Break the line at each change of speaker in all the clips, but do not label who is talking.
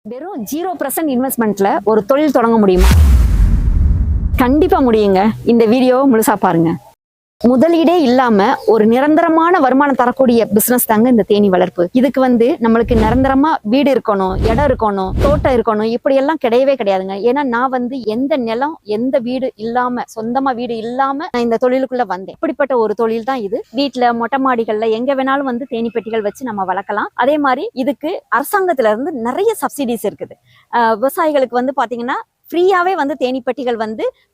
வெறும் 0% இன்வெஸ்ட்மெண்ட்ல ஒரு தொழில் தொடங்க முடியுமா? கண்டிப்பா முடியுங்க. இந்த வீடியோவை முழுசா பாருங்க. முதலீடே இல்லாம ஒரு நிரந்தரமான வருமானம் தரக்கூடிய பிசினஸ் தாங்க இந்த தேனீ வளர்ப்பு. இதுக்கு நம்மளுக்கு நிரந்தரமா வீடு இருக்கணும், இடம் இருக்கணும், தோட்டம் இருக்கணும், இப்படி எல்லாம் கிடையவே கிடையாதுங்க. ஏன்னா நான் எந்த நிலம், எந்த வீடு இல்லாம, சொந்தமா வீடு இல்லாம நான் இந்த தொழிலுக்குள்ள வந்தேன். இப்படிப்பட்ட ஒரு தொழில் தான் இது. வீட்டுல, மொட்டை மாடிகள்ல எங்க வேணாலும் தேனீ பெட்டிகள் வச்சு நம்ம வளர்க்கலாம். அதே மாதிரி இதுக்கு அரசாங்கத்துல இருந்து நிறைய சப்சிடிஸ் இருக்குது. விவசாயிகளுக்கு பாத்தீங்கன்னா ஃப்ரீயாவே தேனீ பெட்டிகள்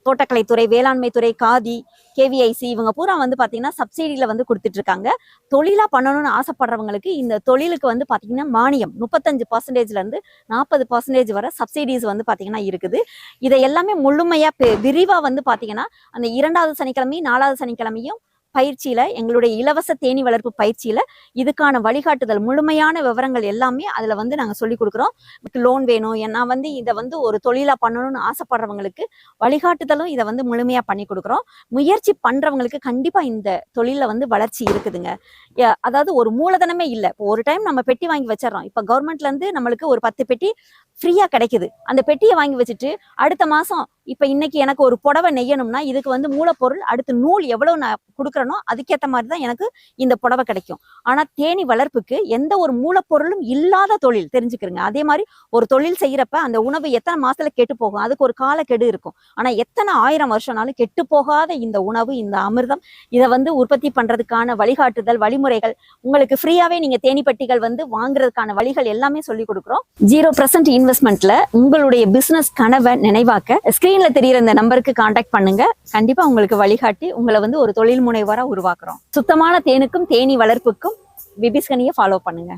தோட்டக்கலைத்துறை, வேளாண்மை துறை, காதி, கேவிஐசி இவங்க பூரா பாத்தீங்கன்னா சப்சிடியில கொடுத்துட்டு இருக்காங்க. தொழிலா பண்ணணும்னு ஆசைப்படுறவங்களுக்கு இந்த தொழிலுக்கு பாத்தீங்கன்னா மானியம் 35%ல இருந்து 40% வரை சப்சிடிஸ் பாத்தீங்கன்னா இருக்குது. இதை எல்லாமே முழுமையா விரிவா பாத்தீங்கன்னா அந்த 2வது சனிக்கிழமையும் 4வது சனிக்கிழமையும் பயிற்சியில, எங்களுடைய இலவச தேனீ வளர்ப்பு பயிற்சியில இதுக்கான வழிகாட்டுதல், முழுமையான விவரங்கள் எல்லாமே அதுல நாங்க சொல்லி கொடுக்குறோம். லோன் வேணும், நான் இதை ஒரு தொழிலா பண்ணணும்னு ஆசைப்படுறவங்களுக்கு வழிகாட்டுதலும் இதை முழுமையா பண்ணி கொடுக்குறோம். முயற்சி பண்றவங்களுக்கு கண்டிப்பா இந்த தொழில வளர்ச்சி இருக்குதுங்க. அதாவது ஒரு மூலதனமே இல்லை. இப்போ ஒரு டைம் நம்ம பெட்டி வாங்கி வச்சிடறோம். இப்ப கவர்மெண்ட்ல இருந்து நம்மளுக்கு ஒரு 10 பெட்டி ஃப்ரீயா கிடைக்குது. அந்த பெட்டியை வாங்கி வச்சுட்டு அடுத்த மாசம் இப்ப இன்னைக்கு எனக்கு ஒரு புடவை நெய்யணும்னா இதுக்கு மூலப்பொருள், அடுத்து நூல் எவ்வளவு நான் கொடுக்குறேனோ அதுக்கேற்ற மாதிரி தான் எனக்கு இந்த புடவை கிடைக்கும். ஆனா தேனீ வளர்ப்புக்கு எந்த ஒரு மூலப்பொருளும் இல்லாத தொழில், தெரிஞ்சுக்கிறங்க. அதே மாதிரி ஒரு தொழில் செய்யறப்ப அந்த உணவு எத்தனை மாசத்துல கெட்டு போகும், அதுக்கு ஒரு காலக்கெடு இருக்கும். ஆனா எத்தனை 1000 வருஷம்னாலும் கெட்டு போகாத இந்த உணவு, இந்த அமிர்தம், இதை உற்பத்தி பண்றதுக்கான வழிகாட்டுதல், வழிமுறைகள் உங்களுக்கு ஃப்ரீயாவே நீங்க தேனீ பெட்டிகள் வாங்குறதுக்கான வழிகள் எல்லாமே சொல்லி கொடுக்குறோம். 0% இன்வெஸ்ட்மெண்ட்ல உங்களுடைய பிசினஸ் கனவை நினைவாக்க ஸ்கிரீன்ல தெரியுற இந்த நம்பருக்கு கான்டாக்ட் பண்ணுங்க. கண்டிப்பா உங்களுக்கு வழிகாட்டி உங்களை ஒரு தொழில் முனைவரா உருவாக்குறோம். சுத்தமான தேனுக்கும் தேனீ வளர்ப்புக்கும் விபிஸ்கனியை ஃபாலோ பண்ணுங்க.